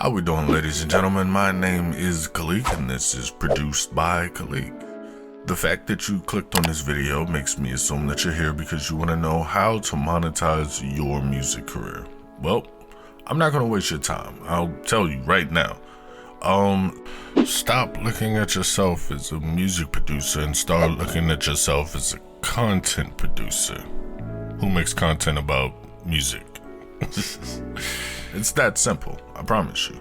How we doing, ladies and gentlemen? My name is Khvliq and this is produced by Khvliq. The fact that you clicked on this video makes me assume that you're here because you want to know how to monetize your music career. Well, I'm not going to waste your time. I'll tell you right now. Stop looking at yourself as a music producer and start looking at yourself as a content producer who makes content about music. It's that simple, I promise you.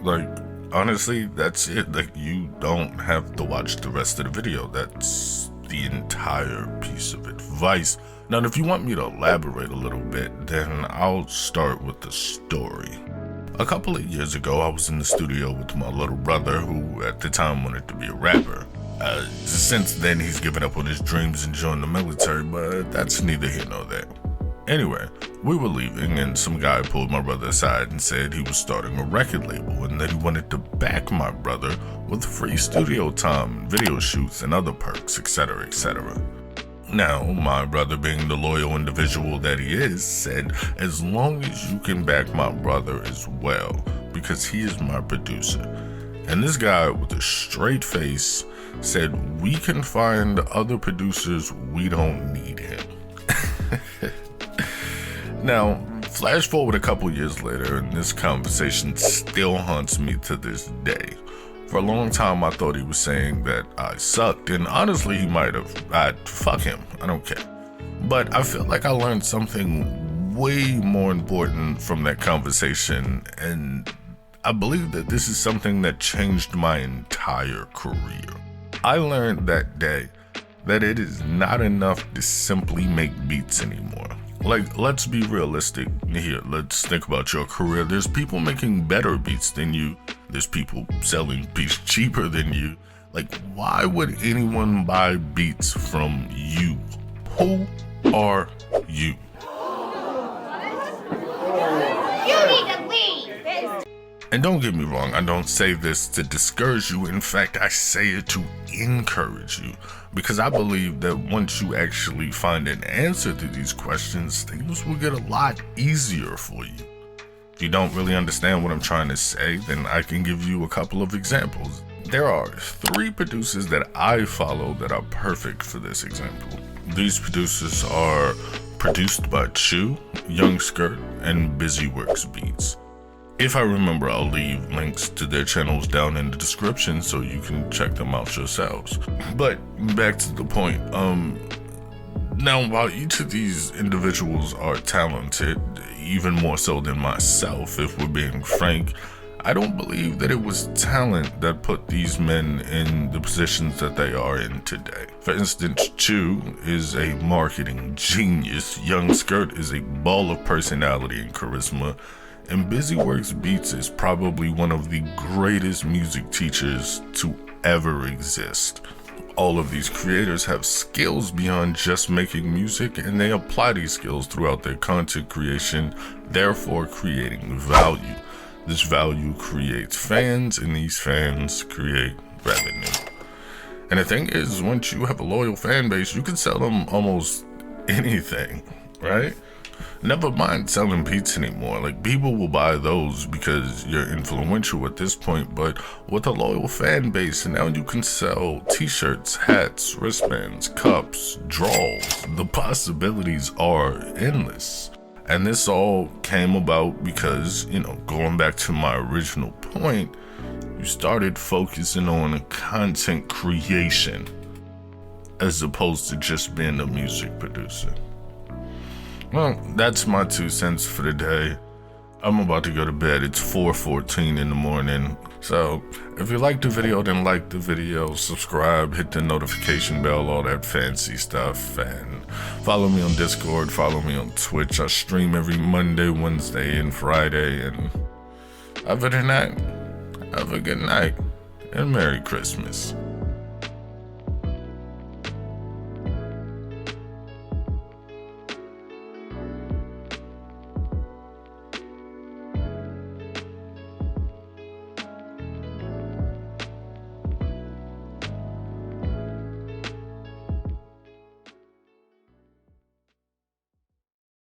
Like, honestly, that's it. Like, you don't have to watch the rest of the video. That's the entire piece of advice. Now, if you want me to elaborate a little bit, then I'll start with the story. A couple of years ago, I was in the studio with my little brother, who at the time wanted to be a rapper. Since then, he's given up on his dreams and joined the military, but that's neither here nor there. Anyway, we were leaving and some guy pulled my brother aside and said he was starting a record label and that he wanted to back my brother with free studio time, video shoots, and other perks, etc., etc. Now, my brother, being the loyal individual that he is, said, as long as you can back my brother as well, because he is my producer. And this guy with a straight face said, we can find other producers, we don't need him. Now, flash forward a couple years later, and this conversation still haunts me to this day. For a long time, I thought he was saying that I sucked, and honestly, he might have. Fuck him, I don't care. But I feel like I learned something way more important from that conversation, and I believe that this is something that changed my entire career. I learned that day that it is not enough to simply make beats anymore. Like, let's be realistic here. Let's think about your career. There's people making better beats than you. There's people selling beats cheaper than you. Like, why would anyone buy beats from you? Who are you? You need to leave! And don't get me wrong, I don't say this to discourage you. In fact, I say it to encourage you. Because I believe that once you actually find an answer to these questions, things will get a lot easier for you. If you don't really understand what I'm trying to say, then I can give you a couple of examples. There are 3 producers that I follow that are perfect for this example. These producers are produced by Chew, Young Skirt, and BUSYWORKSBEATS. If I remember, I'll leave links to their channels down in the description so you can check them out yourselves. But back to the point, now while each of these individuals are talented, even more so than myself, if we're being frank, I don't believe that it was talent that put these men in the positions that they are in today. For instance, Chew is a marketing genius, Young Skirt is a ball of personality and charisma, and BUSYWORKSBEATS is probably one of the greatest music teachers to ever exist. All of these creators have skills beyond just making music, and they apply these skills throughout their content creation, therefore creating value. This value creates fans, and these fans create revenue. And the thing is, once you have a loyal fan base, you can sell them almost anything, right? Never mind selling beats anymore. Like, people will buy those because you're influential at this point, but with a loyal fan base, now you can sell t-shirts, hats, wristbands, cups, drawers. The possibilities are endless. And this all came about because, going back to my original point, you started focusing on content creation as opposed to just being a music producer. Well, that's my 2 cents for the day. I'm about to go to bed. It's 4:14 in the morning. So if you liked the video, then like the video, subscribe, hit the notification bell, all that fancy stuff, and follow me on Discord, follow me on Twitch. I stream every Monday, Wednesday, and Friday. And other than that, have a good night and Merry Christmas.